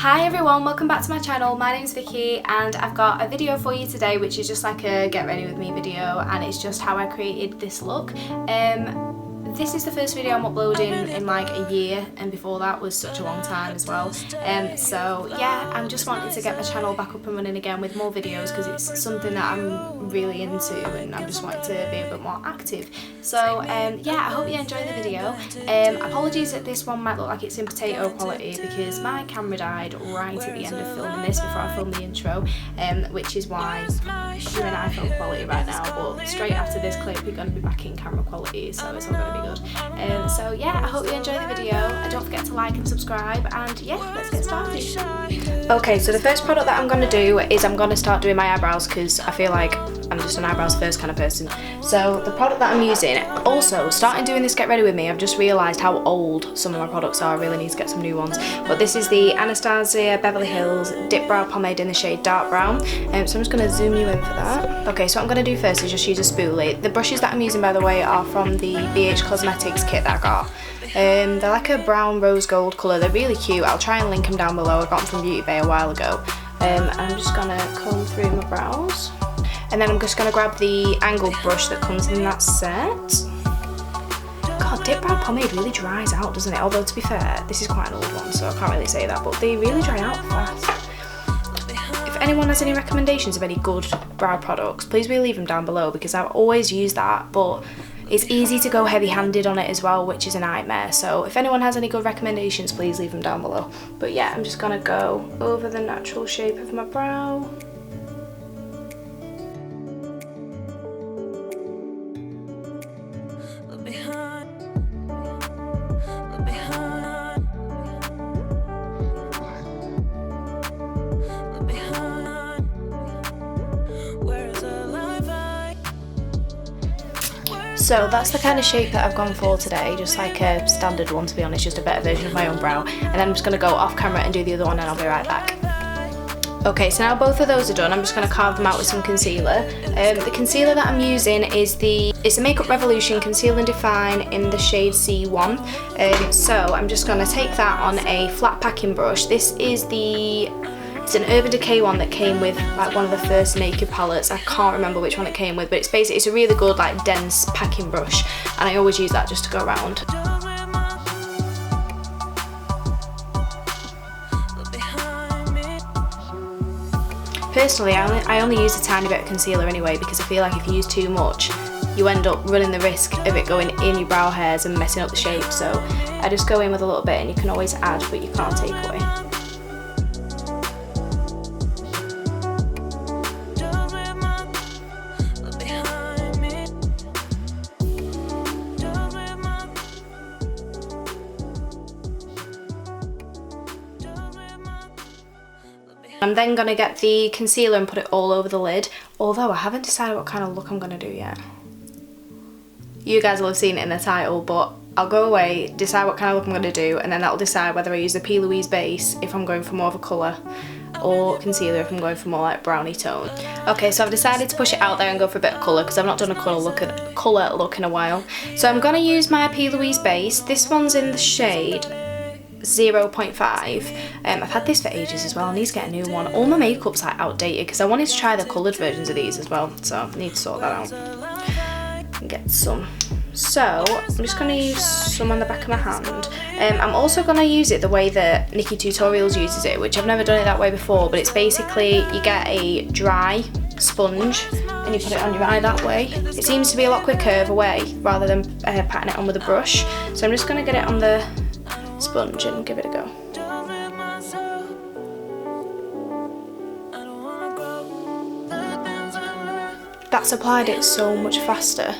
Hi everyone, welcome back to my channel. My name's Vicky and I've got a video for you today which is just like a get ready with me video, and it's just how I created this look. This is the first video I'm uploading in like a year, and before that was such a long time as well. So yeah, I'm just wanting to get my channel back up and running again with more videos because it's something that I'm really into and I'm just wanting to be a bit more active. So yeah, I hope you enjoy the video. Apologies that this one might look like it's in potato quality because my camera died right at the end of filming this before I filmed the intro, which is why you're in iPhone quality right now, but straight after this clip you're going to be back in camera quality, so it's all going to be good. So yeah, I hope you enjoy the video, and don't forget to like and subscribe, and yeah, let's get started. Okay, so the first product that I'm going to do is I'm going to start doing my eyebrows because I feel like I'm just an eyebrows first kind of person. So the product that I'm using, also starting doing this get ready with me, I've just realised how old some of my products are. I really need to get some new ones, but this is the Anastasia Beverly Hills Dip Brow Pomade in the shade Dark Brown, so I'm just going to zoom you in for that. Okay, so what I'm going to do first is just use a spoolie. The brushes that I'm using, by the way, are from the BH Cosmetics kit that I got. They're like a brown rose gold colour. They're really cute. I'll try and link them down below. I got them from Beauty Bay a while ago. I'm just going to comb through my brows, and then I'm just going to grab the angled brush that comes in that set. God, Dip Brow Pomade really dries out, doesn't it? Although, to be fair, this is quite an old one, so I can't really say that, but they really dry out fast. If anyone has any recommendations of any good brow products, please really leave them down below because I've always used that, but it's easy to go heavy-handed on it as well, which is a nightmare. So if anyone has any good recommendations, please leave them down below. But yeah, I'm just gonna go over the natural shape of my brow. So that's the kind of shape that I've gone for today, just like a standard one, to be honest, just a better version of my own brow. And then I'm just going to go off camera and do the other one, and I'll be right back. Okay, so now both of those are done, I'm just going to carve them out with some concealer. The concealer that I'm using is the Makeup Revolution Conceal and Define in the shade C1. So I'm just going to take that on a flat packing brush. This is It's an Urban Decay one that came with like one of the first Naked palettes. I can't remember which one it came with, but it's basically, it's a really good like dense packing brush, and I always use that just to go around. Personally, I only use a tiny bit of concealer anyway, because I feel like if you use too much, you end up running the risk of it going in your brow hairs and messing up the shape. So I just go in with a little bit, and you can always add, but you can't take away. I'm then going to get the concealer and put it all over the lid, although I haven't decided what kind of look I'm going to do yet. You guys will have seen it in the title, but I'll go away, decide what kind of look I'm going to do, and then that'll decide whether I use the P. Louise base if I'm going for more of a colour, or concealer if I'm going for more like brownie tone. Okay, so I've decided to push it out there and go for a bit of colour because I've not done a colour look in a while. So I'm going to use my P. Louise base. This one's in the shade 0.5. I've had this for ages as well. I need to get a new one. All my makeup's like outdated because I wanted to try the coloured versions of these as well, so I need to sort that out and get some. So I'm just going to use some on the back of my hand. I'm also going to use it the way that Nikki Tutorials uses it, which I've never done it that way before, but it's basically you get a dry sponge and you put it on your eye that way. It seems to be a lot quicker of a way rather than patting it on with a brush. So I'm just going to get it on the sponge and give it a go. That's applied it so much faster,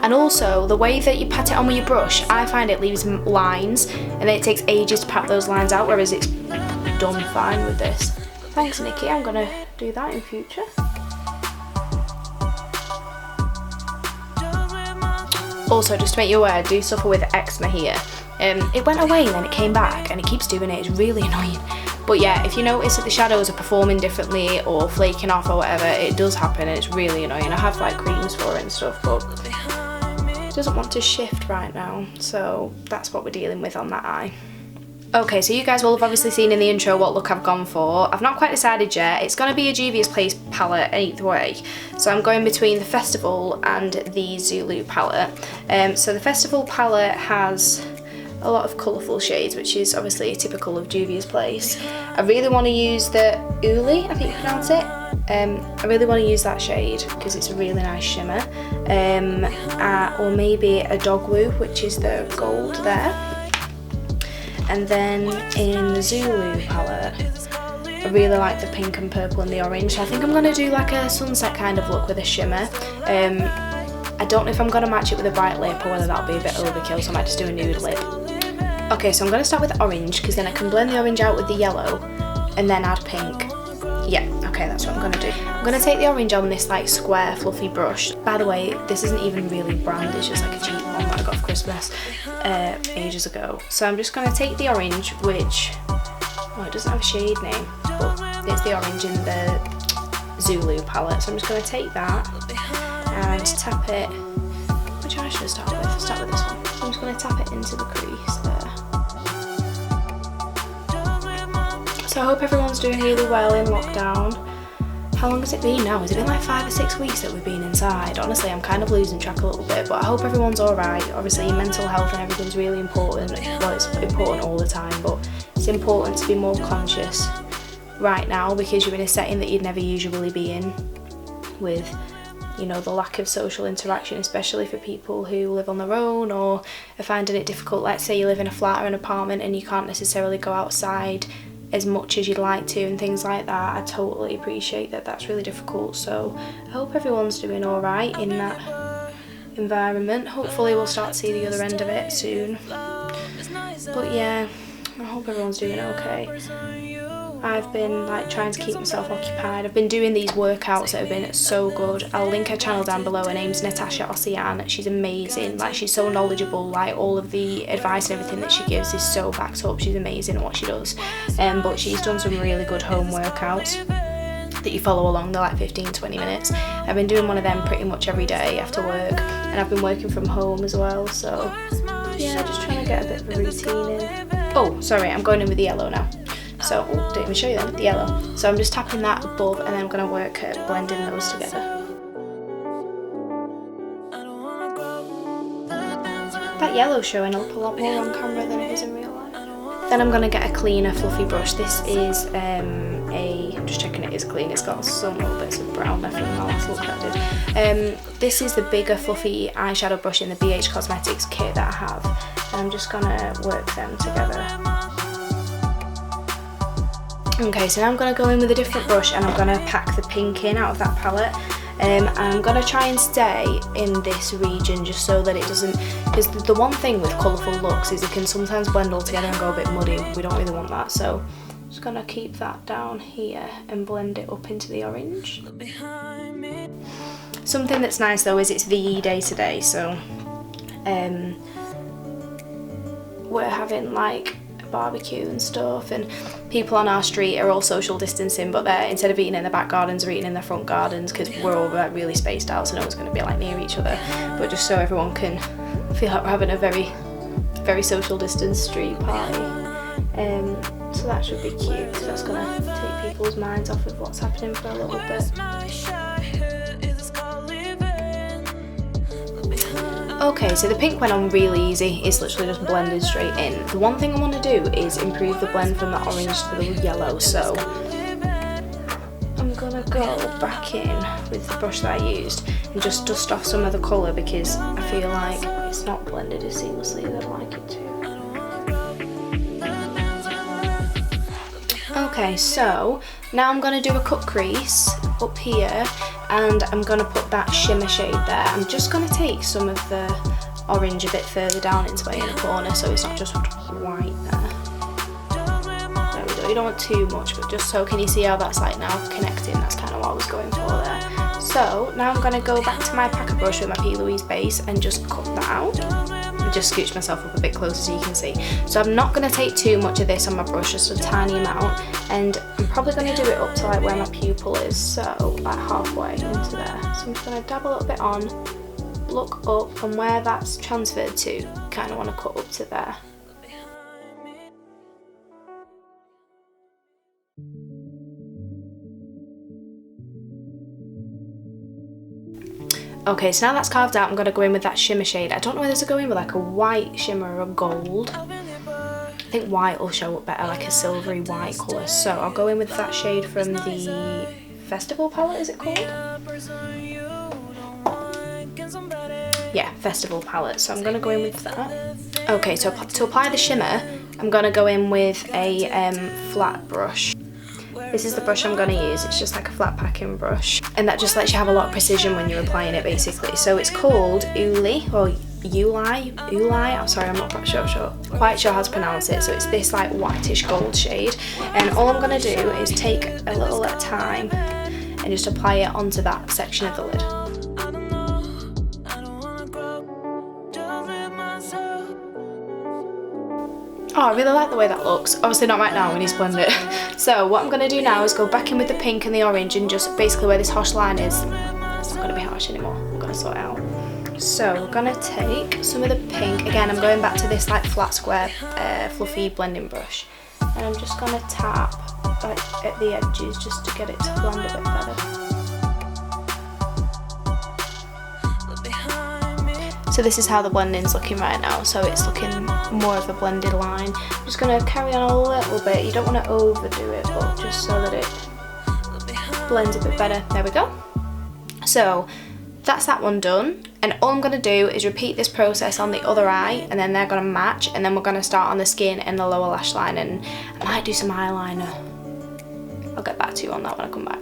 and also the way that you pat it on with your brush, I find it leaves lines and then it takes ages to pat those lines out, whereas it's done fine with this. Thanks Nikki, I'm gonna do that in future. Also, just to make you aware, I do suffer with eczema here. It went away and then it came back and it keeps doing it. It's really annoying. But yeah, if you notice that the shadows are performing differently or flaking off or whatever, it does happen and it's really annoying. I have like creams for it and stuff, but it doesn't want to shift right now. So that's what we're dealing with on that eye. Okay, so you guys will have obviously seen in the intro what look I've gone for. I've not quite decided yet. It's going to be a Juvia's Place palette either way. So I'm going between the Festival and the Zulu palette. So the Festival palette has a lot of colourful shades, which is obviously typical of Juvia's Place. I really want to use the Uli, I think you pronounce it. I really want to use that shade because it's a really nice shimmer. Or maybe a Dogwoo, which is the gold there. And then in the Zulu palette, I really like the pink and purple and the orange. So I think I'm going to do like a sunset kind of look with a shimmer. I don't know if I'm going to match it with a bright lip or whether that'll be a bit overkill, so I might just do a nude lip. Okay, so I'm going to start with orange because then I can blend the orange out with the yellow and then add pink. Yeah, okay, that's what I'm going to do. I'm going to take the orange on this like square fluffy brush. By the way, this isn't even really brand, it's just like a cheap one that I got for Christmas ages ago. So I'm just going to take the orange, which, oh, it doesn't have a shade name, but it's the orange in the Zulu palette. So I'm just going to take that and tap it, which I should start with? Start with this one. So I'm just going to tap it into the crease there. So I hope everyone's doing really well in lockdown. How long has it been now? Has it been like 5 or 6 weeks that we've been inside? Honestly, I'm kind of losing track a little bit, but I hope everyone's alright. Obviously, mental health and everything's really important. Well, it's important all the time, but it's important to be more conscious right now because you're in a setting that you'd never usually be in with, you know, the lack of social interaction, especially for people who live on their own or are finding it difficult. Let's say you live in a flat or an apartment and you can't necessarily go outside as much as you'd like to and things like that. I totally appreciate that that's really difficult, so I hope everyone's doing alright in that environment. Hopefully we'll start to see the other end of it soon, but yeah, I hope everyone's doing okay. I've been like trying to keep myself occupied. I've been doing these workouts that have been so good. I'll link her channel down below. Her name's Natasha Ossian. She's amazing. Like, she's so knowledgeable. Like, all of the advice and everything that she gives is so backed up. She's amazing at what she does. But she's done some really good home workouts that you follow along. They're like 15-20 minutes. I've been doing one of them pretty much every day after work, and I've been working from home as well. So yeah, just trying to get a bit of a routine in. Oh, sorry, I'm going in with the yellow now. So, oh, didn't even show you then, the yellow. So I'm just tapping that above and then I'm going to work at blending those together. That yellow's showing up a lot more on camera than it is in real life. Then I'm going to get a cleaner fluffy brush. This is I'm just checking it is clean. It's got some little bits of brown left from my last look that I did. This is the bigger fluffy eyeshadow brush in the BH Cosmetics kit that I have. And I'm just going to work them together. Okay, so now I'm going to go in with a different brush and I'm going to pack the pink in out of that palette. And I'm going to try and stay in this region just so that it doesn't, because the one thing with colourful looks is it can sometimes blend all together and go a bit muddy. We don't really want that, so I'm just going to keep that down here and blend it up into the orange. Something that's nice though is it's VE day today, so we're having like barbecue and stuff, and people on our street are all social distancing, but they're, instead of eating in the back gardens, they're eating in their front gardens because we're all like really spaced out, so no one's going to be like near each other, but just so everyone can feel like we're having a very, very social distance street party. So that should be cute because that's going to take people's minds off of what's happening for a little bit. Okay, so the pink went on really easy. It's literally just blended straight in. The one thing I want to do is improve the blend from the orange to the yellow, so I'm gonna go back in with the brush that I used and just dust off some of the colour because I feel like it's not blended as seamlessly as I'd like it to. Okay, so now I'm going to do a cut crease up here and I'm going to put that shimmer shade there. I'm just going to take some of the orange a bit further down into my inner corner so it's not just white there. There we go, you don't want too much, but just so, can you see how that's like now connecting? That's kind of what I was going for there. So now I'm going to go back to my packer brush with my P. Louise base and just cut that out. Just scooch myself up a bit closer so you can see. So I'm not going to take too much of this on my brush, just a tiny amount, and I'm probably going to do it up to like where my pupil is, so like halfway into there. So I'm just going to dab a little bit on, look up, and where that's transferred to, kind of want to cut up to there. Okay, so now that's carved out, I'm going to go in with that shimmer shade. I don't know whether to go in with like a white shimmer or a gold. I think white will show up better, like a silvery white colour. So I'll go in with that shade from the Festival palette, is it called? Yeah, Festival palette. So I'm going to go in with that. Okay, so to apply the shimmer, I'm going to go in with a flat brush. This is the brush I'm going to use. It's just like a flat packing brush, and that just lets you have a lot of precision when you're applying it, basically. So it's called Uli, or Uli. I'm sorry, I'm not quite sure how to pronounce it. So it's this like whitish gold shade, and all I'm going to do is take a little at a time and just apply it onto that section of the lid. Oh, I really like the way that looks. Obviously not right now, we need to blend it. So what I'm going to do now is go back in with the pink and the orange, and just basically where this harsh line is, it's not going to be harsh anymore. I'm going to sort it out. So we're going to take some of the pink. Again, I'm going back to this like flat square fluffy blending brush. And I'm just going to tap like, at the edges just to get it to blend a bit better. So this is how the blending's looking right now. So it's looking more of a blended line. I'm just going to carry on a little bit. You don't want to overdo it, but just so that it blends a bit better. There we go. So that's that one done. And all I'm going to do is repeat this process on the other eye, and then they're going to match, and then we're going to start on the skin and the lower lash line, and I might do some eyeliner. I'll get back to you on that when I come back.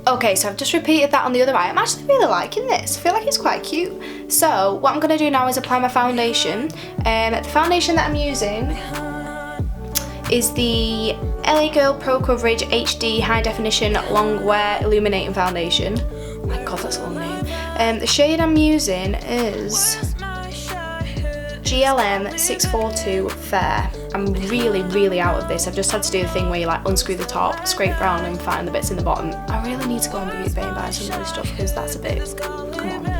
Okay, so I've just repeated that on the other eye. I'm actually really liking this. I feel like it's quite cute. So what I'm going to do now is apply my foundation. The foundation that I'm using is the LA Girl Pro Coverage HD High Definition Long Wear Illuminating Foundation. Oh my god, that's a long name. The shade I'm using is GRWM 642 Fair. I'm really out of this. I've just had to do the thing where you like unscrew the top, scrape around and find the bits in the bottom. I really need to go on Beauty Bay and buy some of this stuff because that's a bit, come on.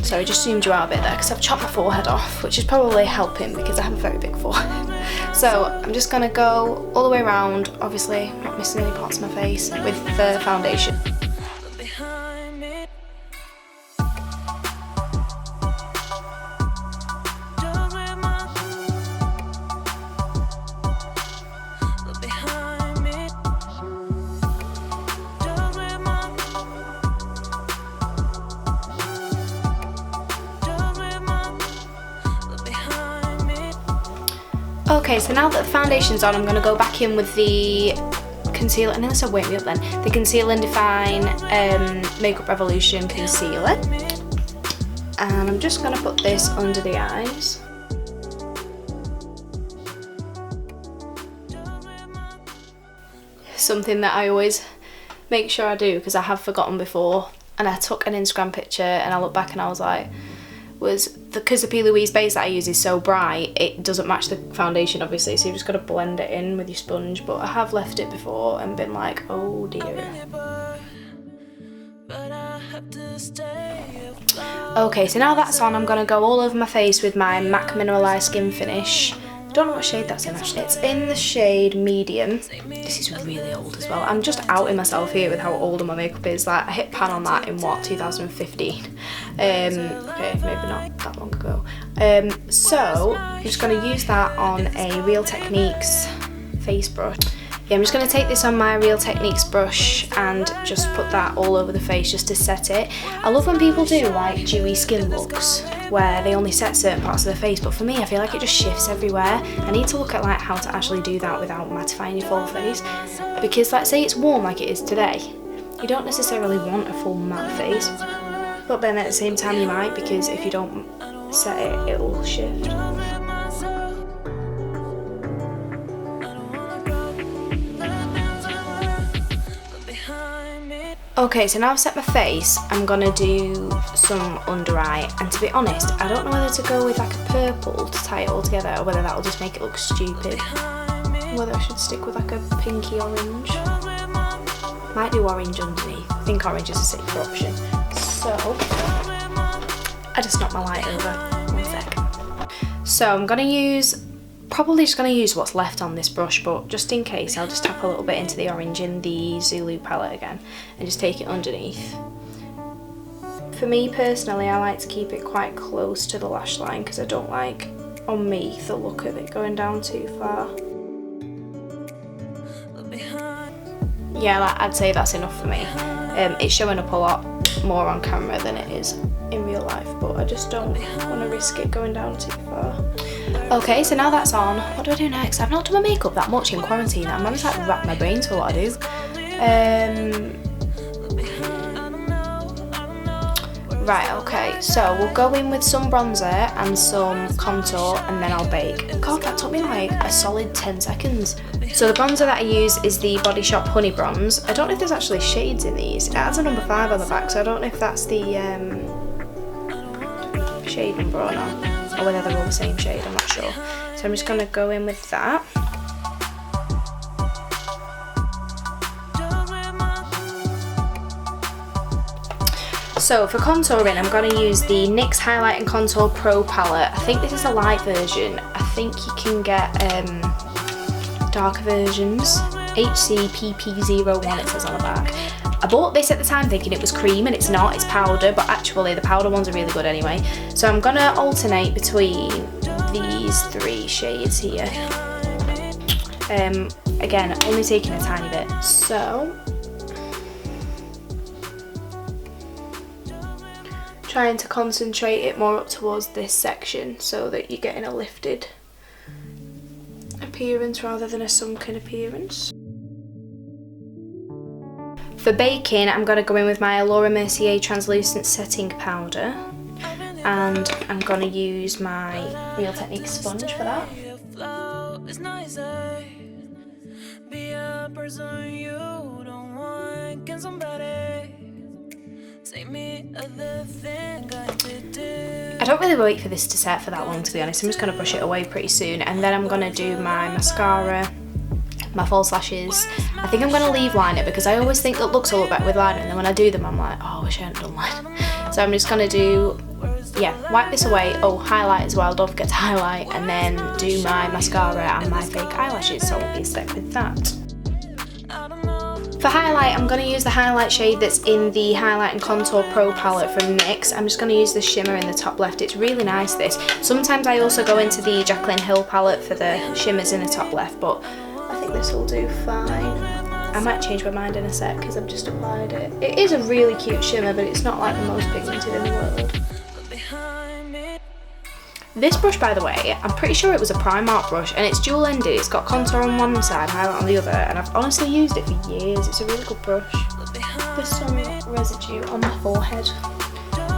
Sorry, I just zoomed you out a bit there because I've chopped my forehead off, which is probably helping because I have a very big forehead. So I'm just gonna go all the way around, obviously not missing any parts of my face, with the foundation. Okay, so now that the foundation's on, I'm going to go back in with the concealer, and unless I wake me up then, the Conceal and Define Makeup Revolution concealer. And I'm just going to put this under the eyes. Something that I always make sure I do because I have forgotten before, and I took an Instagram picture and I looked back and I was like, because the P. Louise base that I use is so bright, it doesn't match the foundation obviously, so you've just got to blend it in with your sponge, but I have left it before and been like, oh dear. Okay, so now that's on, I'm going to go all over my face with my MAC Mineralize Skin Finish. I don't know what shade that's in actually. It's in the shade medium. This is really old as well. I'm just outing myself here with how old my makeup is. Like, I hit pan on that in what, 2015? Okay, maybe not that long ago. So I'm just going to use that on a Real Techniques face brush. Yeah, I'm just going to take this on my Real Techniques brush and just put that all over the face just to set it. I love when people do like dewy skin looks where they only set certain parts of the face, but for me I feel like it just shifts everywhere. I need to look at like how to actually do that without mattifying your full face, because let's say it's warm like it is today, you don't necessarily want a full matte face, but then at the same time you might, because if you don't set it, it'll shift. Okay, so now I've set my face, I'm gonna do some under eye, and to be honest, I don't know whether to go with like a purple to tie it all together or whether that'll just make it look stupid. Whether I should stick with like a pinky orange. Might do orange underneath. I think orange is a safer option. So, I just knocked my light over. 1 sec. So I'm gonna use, probably just gonna use what's left on this brush, but just in case, I'll just tap a little bit into the orange in the Zulu palette again and just take it underneath. And then I'm just gonna go in with a bit of the Unported, and I'm just gonna go For me personally, I like to keep it quite close to the lash line because I don't like, on me, the look of it going down too far. Yeah, I'd say that's enough for me. It's showing up a lot more on camera than it is in real life, but I just don't want to risk it going down too far. Okay, so now that's on, what do I do next? I've not done my makeup that much in quarantine. I'm managed to like wrap my brains for what I do. Right, okay, so we'll go in with some bronzer and some contour and then I'll bake. God, that took me like a solid 10 seconds. So the bronzer that I use is the Bodyshop Honey Bronze. I don't know if there's actually shades in these. It has a number 5 on the back, so I don't know if that's the shade number or not. Or whether they're all the same shade, I'm not sure. So I'm just going to go in with that. So for contouring, I'm going to use the NYX Highlight and Contour Pro palette. I think this is a light version. I think you can get darker versions. HCPP01 it says on the back. I bought this at the time thinking it was cream and it's not, it's powder, but actually the powder ones are really good anyway. So I'm going to alternate between these 3 shades here. Again, only taking a tiny bit. So trying to concentrate it more up towards this section so that you're getting a lifted appearance rather than a sunken appearance. For baking, I'm going to go in with my Mercier translucent setting powder and I'm going to use my Real Technique sponge for that. I don't really wait for this to set for that long, to be honest. I'm just going to brush it away pretty soon and then I'm going to do my mascara, my false lashes. I think I'm going to leave liner because I always think that looks a lot better with liner and then when I do them I'm like, oh, I wish I hadn't done liner. So I'm just going to do, yeah, wipe this away. Oh, highlight as well, don't forget to highlight, and then do my mascara and my fake eyelashes, so I won't be stuck with that. For highlight, I'm going to use the highlight shade that's in the Highlight and Contour Pro palette from NYX. I'm just going to use the shimmer in the top left. It's really nice, this. Sometimes I also go into the Jaclyn Hill palette for the shimmers in the top left, but I think this will do fine. I might change my mind in a sec because I've just applied it. It is a really cute shimmer, but it's not like the most pigmented in the world. This brush, by the way, I'm pretty sure it was a Primark brush and it's dual-ended. It's got contour on one side, highlight on the other, and I've honestly used it for years. It's a really good brush. There's some residue on my forehead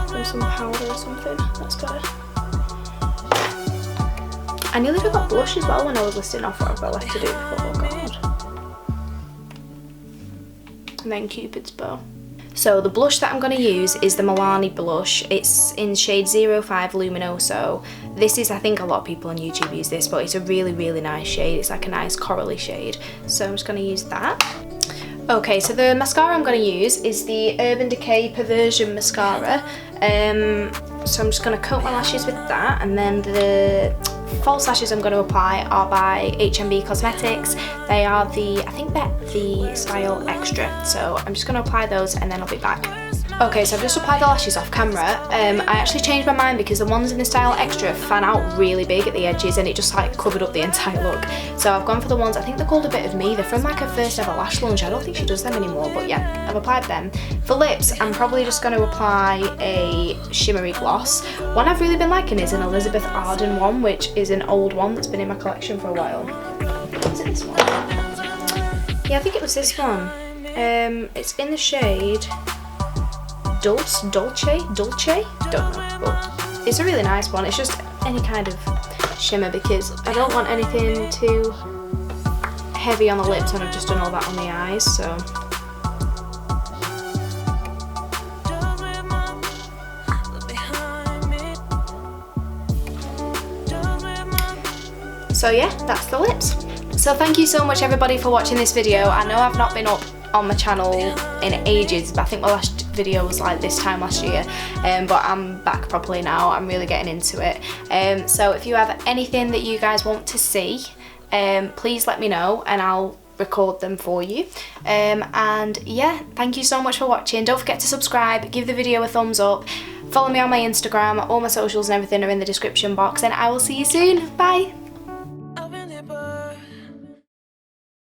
from some powder or something. That's better. I nearly forgot blush as well when I was listing off what I've got left to do before. Oh god. And then Cupid's bow. So the blush that I'm going to use is the Milani blush. It's in shade 05 Luminoso. This is, I think a lot of people on YouTube use this, but it's a really, really nice shade. It's like a nice corally shade. So I'm just going to use that. Okay, so the mascara I'm going to use is the Urban Decay Perversion mascara. So I'm just going to coat my lashes with that, and then the false lashes I'm going to apply are by HMB Cosmetics. They are the, I think they're the style extra. So I'm just going to apply those and then I'll be back. Okay, so I've just applied the lashes off camera. I actually changed my mind because the ones in the style extra fan out really big at the edges and it just like covered up the entire look. So I've gone for the ones, I think they're called A Bit of Me. They're from like her first ever lash launch. I don't think she does them anymore, but yeah, I've applied them. For lips, I'm probably just going to apply a shimmery gloss. One I've really been liking is an Elizabeth Arden one, which is an old one that's been in my collection for a while. Was it this one? Yeah, I think it was this one. It's in the shade Dolce? Don't know, but it's a really nice one. It's just any kind of shimmer because I don't want anything too heavy on the lips and I've just done all that on the eyes, so. So yeah, that's the lips. So thank you so much everybody for watching this video. I know I've not been up on my channel in ages, but I think my last video was like this time last year, but I'm back properly now. I'm really getting into it. So if you have anything that you guys want to see, please let me know and I'll record them for you. And yeah, thank you so much for watching. Don't forget to subscribe, give the video a thumbs up, follow me on my Instagram, all my socials and everything are in the description box, and I will see you soon. Bye!